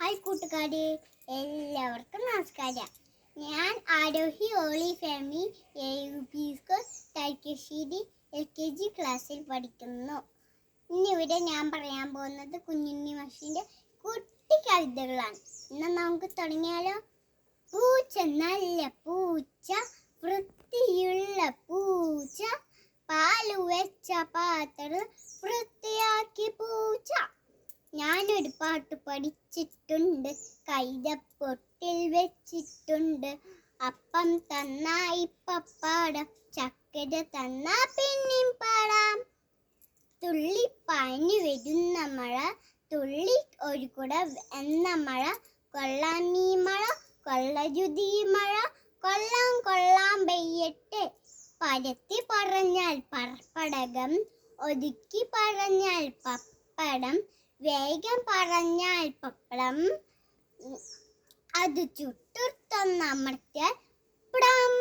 Hi കൂട്ടുകാരെ, എല്ലാവർക്കും നമസ്കാരം. ഞാൻ Aarohi holy family AUP school Thaikkassery LKG ക്ലാസ്സിൽ പഠിക്കുന്നു. ഇന്നിവിടെ ഞാൻ പറയാൻ പോകുന്നത് കുഞ്ഞുണ്ണി മാഷിൻ്റെ കുട്ടി കവിതകളാണ്. ഇന്ന് നമുക്ക് തുടങ്ങിയാലോ. പൂച്ച നല്ല പൂച്ച, വൃത്തിയുള്ള പൂച്ച, പാല് വെച്ച പാത്രം വൃത്തിയാക്കി പൂച്ച. ഞാനൊരു പാട്ട് പഠിച്ചിട്ടുണ്ട്, കൈതപ്പൊട്ടിൽ വെച്ചിട്ടുണ്ട്. അപ്പം തന്നാ ഇപ്പ പാടാം, ചക്കര തന്നാ പിന്നെയും പാടാം. തുള്ളിപ്പാഞ്ഞു വരുന്ന മഴ, തുള്ളി ഒരു കുട എന്ന മഴ, കൊള്ളാം ഈ മഴ, കൊള്ളരുതീ മഴ, കൊള്ളാം കൊള്ളാം പെയ്യട്ടെ. പരത്തി പറഞ്ഞാൽ പർപ്പടകം, ഒതുക്കി പറഞ്ഞാൽ പപ്പടം, വേഗം പറഞ്ഞാൽ പപ്പടം, അത് ചുട്ടുത്തൊന്നമർത്തിയാൽ പടം.